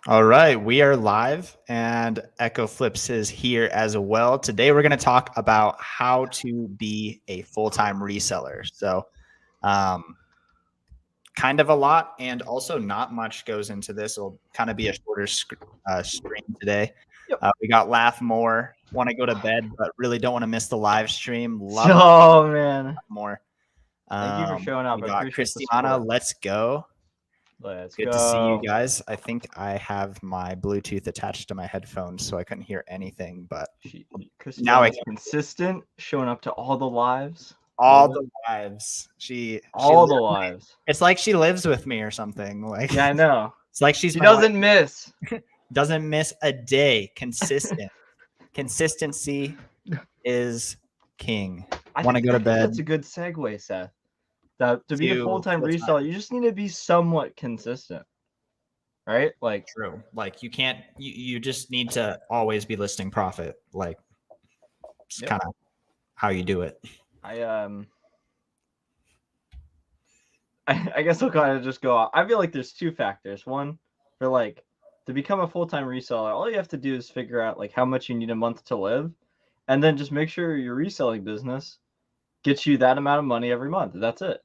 All right, we are live and 𝗂𝗍𝗶𝗹 is here as well. Today we're going to talk about how to be a full-time reseller. So kind of a lot and also not much goes into this. It'll kind of be a shorter stream today. Yep. We got laugh more, want to go to bed, but really don't want to miss the live stream. Love Oh, man. more. Thank you for showing up. We I got appreciate the Christiana, support. let's go. Let's Good go. to see you guys. I think I have my Bluetooth attached to my headphones, so I couldn't hear anything. But now I consistent, showing up to all the lives. All the lives. All the lives. It's like she lives with me or something. Like, yeah, I know. It's like she doesn't miss. Doesn't miss a day. Consistent. Consistency is king. I want to go to bed. That's a good segue, Seth. To be a full-time reseller, you just need to be somewhat consistent, right? Like, true. Like, you can't. You just need to always be listing profit. Like, it's kind of how you do it. I guess I'll kind of just go off. I feel like there's two factors. One, for like to become a full-time reseller, all you have to do is figure out like how much you need a month to live, and then just make sure your reselling business gets you that amount of money every month. That's it.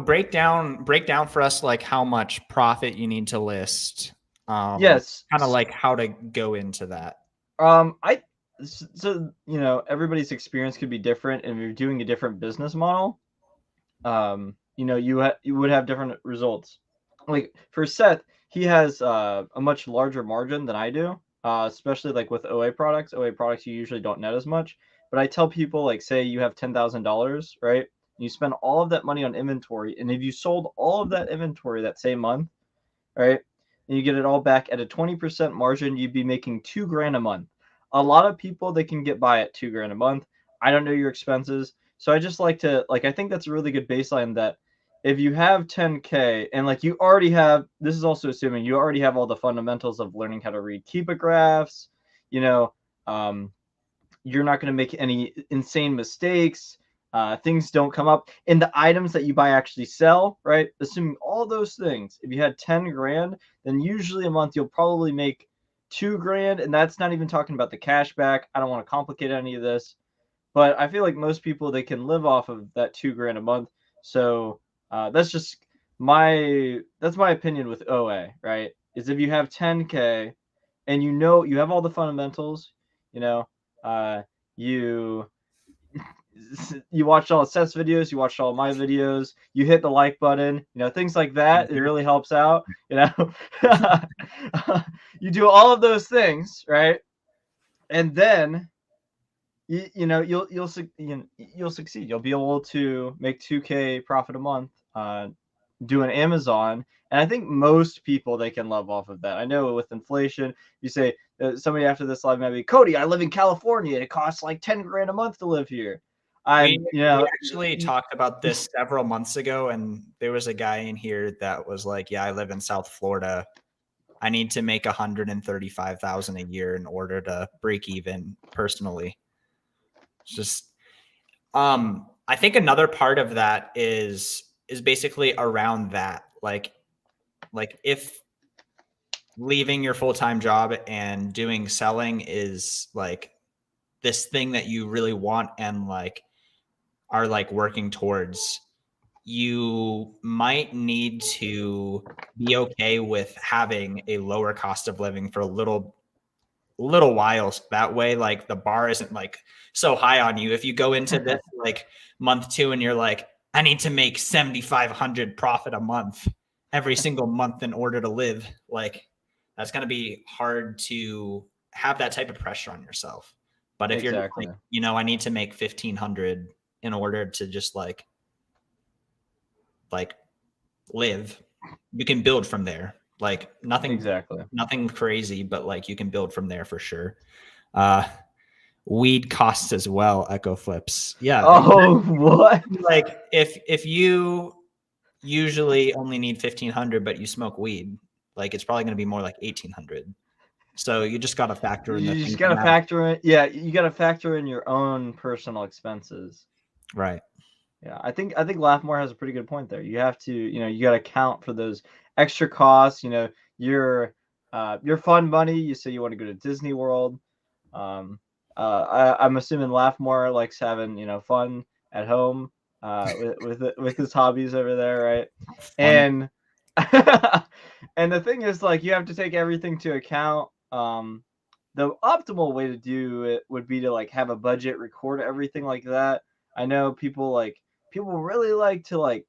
Break down for us like how much profit you need to list. Yes, kind of like how to go into that. So everybody's experience could be different, and if you're doing a different business model, you would have different results. Like for Seth, he has a much larger margin than I do, especially like with OA products. OA products you usually don't net as much. But I tell people, like, say you have $10,000, right? You spend all of that money on inventory, and if you sold all of that inventory that same month, right, and you get it all back at a 20% margin, you'd be making $2,000 a month. A lot of people, they can get by at $2,000 a month. I don't know your expenses, so I just like to I think that's a really good baseline that if you have 10K and like you already have, this is also assuming you already have all the fundamentals of learning how to read Keepa graphs, you're not going to make any insane mistakes. Things don't come up, and the items that you buy actually sell, right? Assuming all those things, if you had 10 grand, then usually a month you'll probably make 2 grand, and that's not even talking about the cash back. I don't want to complicate any of this, but I feel like most people, they can live off of that 2 grand a month. So that's just that's my opinion with OA, right? Is if you have 10K and you have all the fundamentals, you watched all Seth's videos, you watched all my videos, you hit the like button, things like that. It really helps out, you do all of those things, right? And then you'll succeed. You'll be able to make 2K profit a month doing Amazon. And I think most people, they can live off of that. I know with inflation, you say somebody after this live might be, Cody, I live in California. It costs like 10 grand a month to live here. We actually talked about this several months ago, and there was a guy in here that was like, yeah, I live in South Florida. I need to make $135,000 a year in order to break even personally. It's just, I think another part of that is basically around that. Like if leaving your full-time job and doing selling is like this thing that you really want and like are like working towards, you might need to be okay with having a lower cost of living for a little while. So that way, like the bar isn't like so high on you. If you go into this like month 2 and you're like, I need to make 7,500 profit a month every single month in order to live, like that's going to be hard to have that type of pressure on yourself. But if you're like, I need to make 1,500 in order to just like live, you can build from there. Like nothing crazy, but like you can build from there for sure. Weed costs as well, 𝗂𝗍𝗶𝗹. Yeah. Oh, what? Like if you usually only need 1,500, but you smoke weed, like it's probably going to be more like 1,800. So you just got to factor in. You just got to factor in. Yeah, you got to factor in your own personal expenses. Right. Yeah, I think Laughmore has a pretty good point there. You have to, you got to account for those extra costs. You know, your fun money. You say you want to go to Disney World. I'm assuming Laughmore likes having, you know, fun at home with his hobbies over there, right? Funny. And and the thing is, like, you have to take everything to account. The optimal way to do it would be to like have a budget, record everything like that. I know people really like to like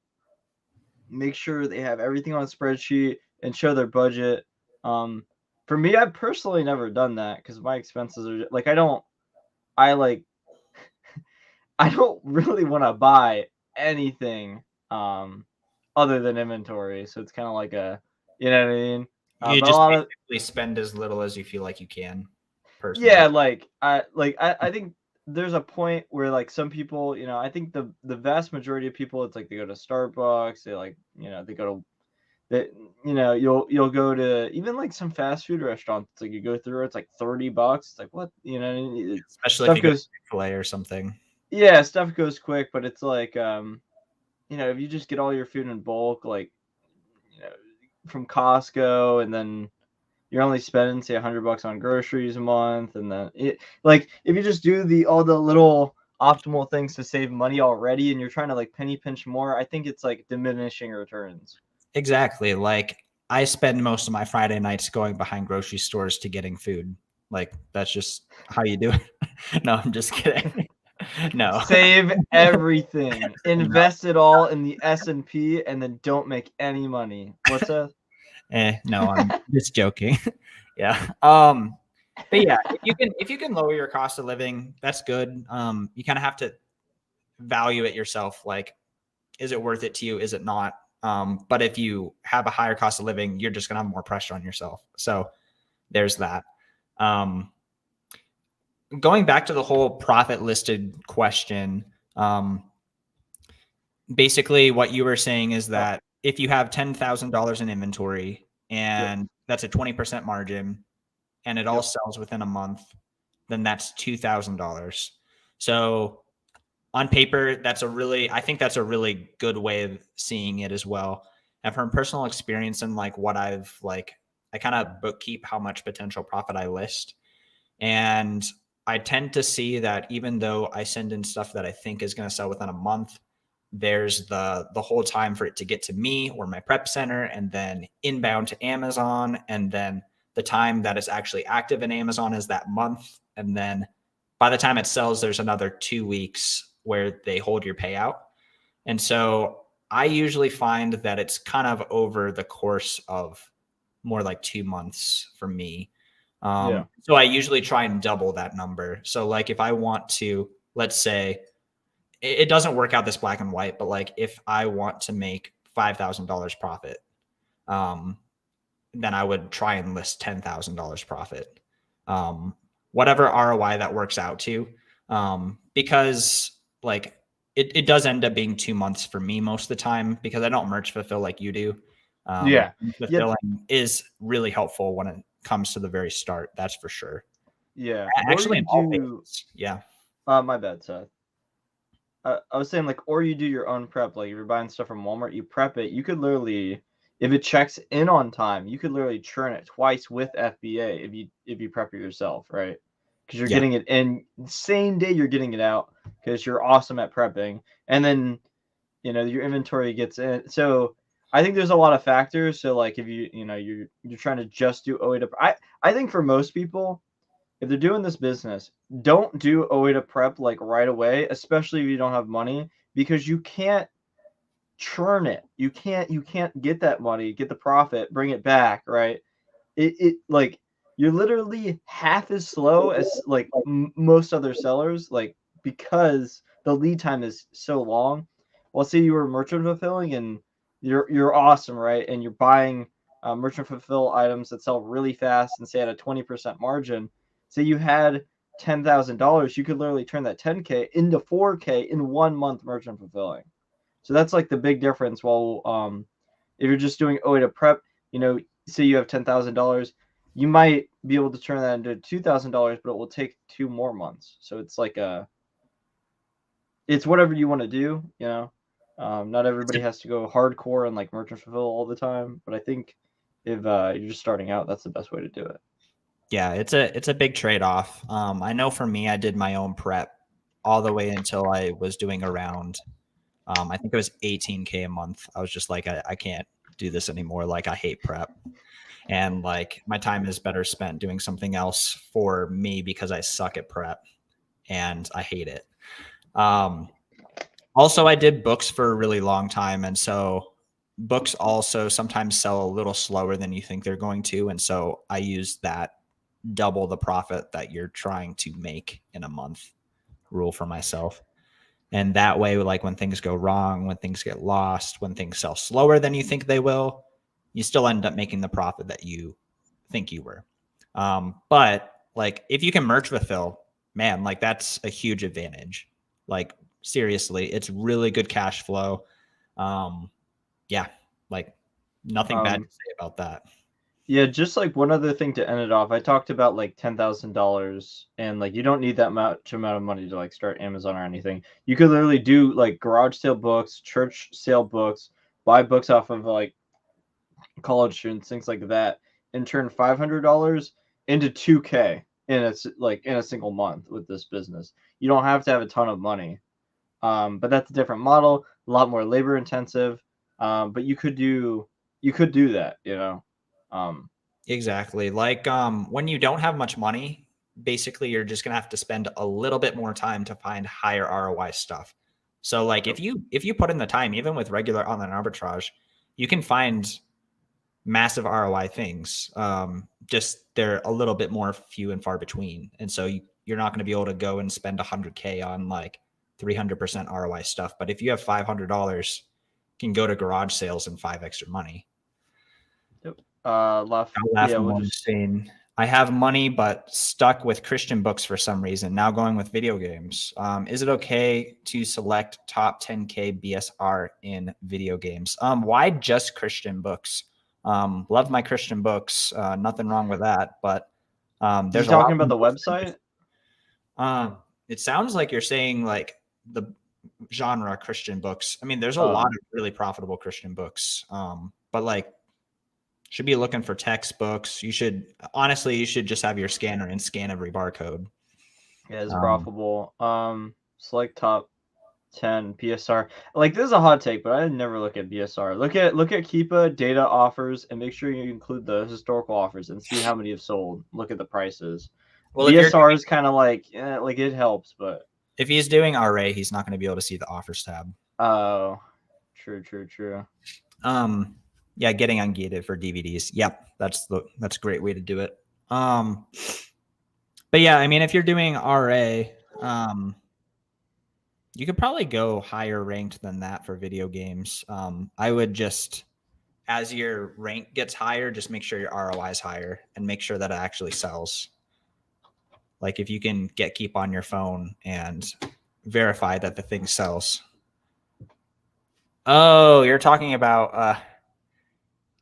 make sure they have everything on a spreadsheet and show their budget. Um, for me, I've personally never done that because my expenses are like I like I don't really want to buy anything other than inventory. So it's kind of like a, you know what I mean? You But a just lot of basically spend as little as you feel like you can, personally. yeah, I think there's a point where like some people, you know, I think the vast majority of people, it's like they go to Starbucks, they like, you know, they go to that, you know, you'll go to even like some fast food restaurants. It's like you go through, it's like $30. It's like what, you know, Especially if stuff you go to goes, Chick-fil-A or something. yeah, stuff goes quick, but it's like you know, if you just get all your food in bulk, like, you know, from Costco, and then you're only spending say $100 on groceries a month, and then it like if you just do the all the little optimal things to save money already, and you're trying to like penny pinch more, I think it's like diminishing returns. Exactly. Like I spend most of my Friday nights going behind grocery stores to getting food. Like that's just how you do it. No, I'm just kidding. No. Save everything, No. invest it all in the S&P, and then don't make any money. What's that? No, I'm just joking. Yeah. But yeah, if you can lower your cost of living, that's good. You kind of have to value it yourself. Like, is it worth it to you? Is it not? But if you have a higher cost of living, you're just gonna have more pressure on yourself. So there's that. Um, Going back to the whole profit listed question, basically what you were saying is Oh, that if you have $10,000 in inventory yep, and that's a 20% margin and it all yep, sells within a month, then that's $2,000. So on paper, I think that's a really good way of seeing it as well. And from personal experience and like what I kind of bookkeep how much potential profit I list. And I tend to see that even though I send in stuff that I think is going to sell within a month, there's the whole time for it to get to me or my prep center and then inbound to Amazon. And then the time that it's actually active in Amazon is that month. And then by the time it sells, there's another 2 weeks where they hold your payout. And so I usually find that it's kind of over the course of more like 2 months for me. yeah, So I usually try and double that number. So like if I want to, let's say it doesn't work out this black and white, but like if I want to make $5,000 profit, um, then I would try and list $10,000 profit. Um, Whatever ROI that works out to. Because like it does end up being 2 months for me most of the time because I don't merch fulfill like you do. yeah, yeah, Fulfilling is really helpful when it comes to the very start. That's for sure. yeah. Or Actually, you in all do. cases. Yeah. My bad, Seth. I was saying like, or you do your own prep. Like if you're buying stuff from Walmart, you prep it. You could literally, if it checks in on time, you could literally churn it twice with FBA if you prep it yourself, right? Because you're Yeah. getting it in the same day you're getting it out because you're awesome at prepping, and then you know your inventory gets in. So I think there's a lot of factors. So like if you know you're trying to just do OA to, I think for most people, if they're doing this business, don't do OA to prep like right away, especially if you don't have money, because you can't churn it. You can't get that money, get the profit, bring it back, right? It like you're literally half as slow as like most other sellers, like because the lead time is so long. Well, say you were merchant fulfilling and you're awesome, right? And you're buying merchant fulfill items that sell really fast and say at a 20% margin. Say you had $10,000, you could literally turn that 10K into 4K in 1 month merchant fulfilling. So that's like the big difference. While if you're just doing OA to prep, you know, say you have $10,000, you might be able to turn that into $2,000, but it will take 2 more months. So it's like it's whatever you want to do, you know. Not everybody has to go hardcore and like merchant fulfill all the time, but I think if you're just starting out, that's the best way to do it. Yeah, it's a big trade-off. I know for me, I did my own prep all the way until I was doing around, I think it was 18K a month. I was just like, I can't do this anymore. Like, I hate prep. And like, my time is better spent doing something else for me because I suck at prep and I hate it. Also, I did books for a really long time. And so books also sometimes sell a little slower than you think they're going to. And so I use that double the profit that you're trying to make in a month rule for myself. And that way, like when things go wrong, when things get lost, when things sell slower than you think they will, you still end up making the profit that you think you were. But like if you can merch fulfill, man, like that's a huge advantage. Like seriously, it's really good cash flow. Yeah, like nothing bad to say about that. Yeah, just like one other thing to end it off. I talked about like $10,000 and like you don't need that much amount of money to like start Amazon or anything. You could literally do like garage sale books, church sale books, buy books off of like college students, things like that, and turn $500 into 2K in a single month with this business. You don't have to have a ton of money. But that's a different model, a lot more labor intensive. But you could do that, you know. Exactly. Like when you don't have much money, basically you're just gonna have to spend a little bit more time to find higher ROI stuff. So like if you put in the time, even with regular online arbitrage, you can find massive ROI things. Just they're a little bit more few and far between. And so you're not going to be able to go and spend 100K on like 300% ROI stuff. But if you have $500, you can go to garage sales and 5 extra money. Yep. I have money, but stuck with Christian books for some reason. Now going with video games. Is it okay to select top 10K BSR in video games? Why just Christian books? Love my Christian books. Nothing wrong with that. But there's talking about the website. It sounds like you're saying like the genre Christian books. I mean, there's a lot of really profitable Christian books. But like, should be looking for textbooks. You should just have your scanner and scan every barcode. Yeah, it's profitable. Select top 10 BSR. Like this is a hot take, but I never look at BSR. Look at 𝗬𝗂 data offers and make sure you include the historical offers and see how many have sold. Look at the prices. Well, BSR is kind of like it helps, but if he's doing RA, he's not going to be able to see the offers tab. Oh, true. Yeah, getting ungated for DVDs. Yep, that's a great way to do it. But yeah, I mean, if you're doing RA, you could probably go higher ranked than that for video games. I would just, as your rank gets higher, just make sure your ROI is higher and make sure that it actually sells. Like if you can keep on your phone and verify that the thing sells. Oh, you're talking about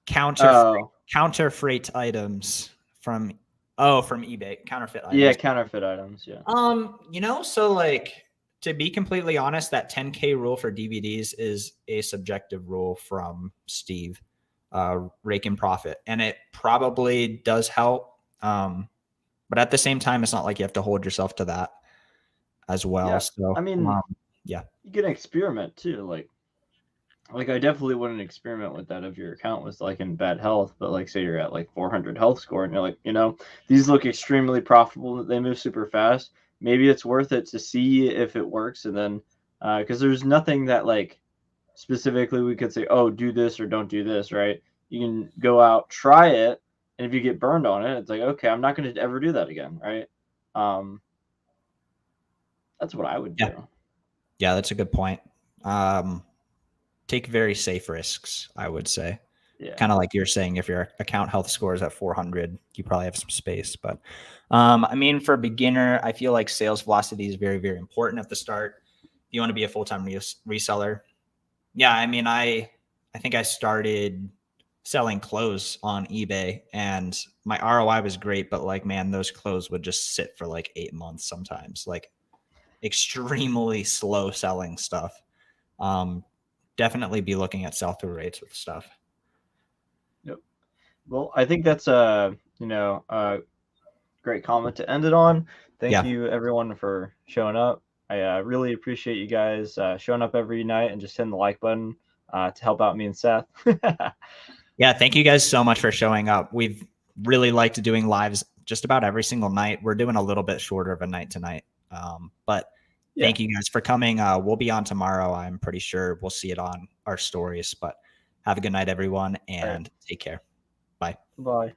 counter freight items from eBay. Counterfeit items. Yeah, counterfeit items. Yeah. So like, to be completely honest, that 10K rule for DVDs is a subjective rule from Steve, Rake and Profit, and it probably does help. But at the same time, it's not like you have to hold yourself to that as well. Yeah. So I mean, yeah, you can experiment too. Like I definitely wouldn't experiment with that if your account was like in bad health, but like say you're at like 400 health score and you're like, these look extremely profitable. They move super fast. Maybe it's worth it to see if it works. And then, because there's nothing that like specifically we could say, oh, do this or don't do this, right? You can go out, try it. And if you get burned on it, it's like, okay, I'm not going to ever do that again. Right. That's what I would do. Yeah, that's a good point. Take very safe risks, I would say. Yeah. Kind of like you're saying, if your account health score is at 400, you probably have some space. But I mean, for a beginner, I feel like sales velocity is very, very important at the start. If you want to be a full-time reseller. Yeah, I mean, I think I started selling clothes on eBay and my ROI was great, but like, man, those clothes would just sit for like 8 months sometimes, like extremely slow selling stuff. definitely be looking at sell-through rates with stuff. Yep. Well, I think that's a great comment to end it on. Thank you everyone for showing up. I really appreciate you guys showing up every night and just hitting the like button to help out me and Seth. Yeah, thank you guys so much for showing up. We've really liked doing lives just about every single night. We're doing a little bit shorter of a night tonight. But thank you guys for coming. We'll be on tomorrow. I'm pretty sure we'll see it on our stories. But have a good night, everyone, and take care. Bye. Bye.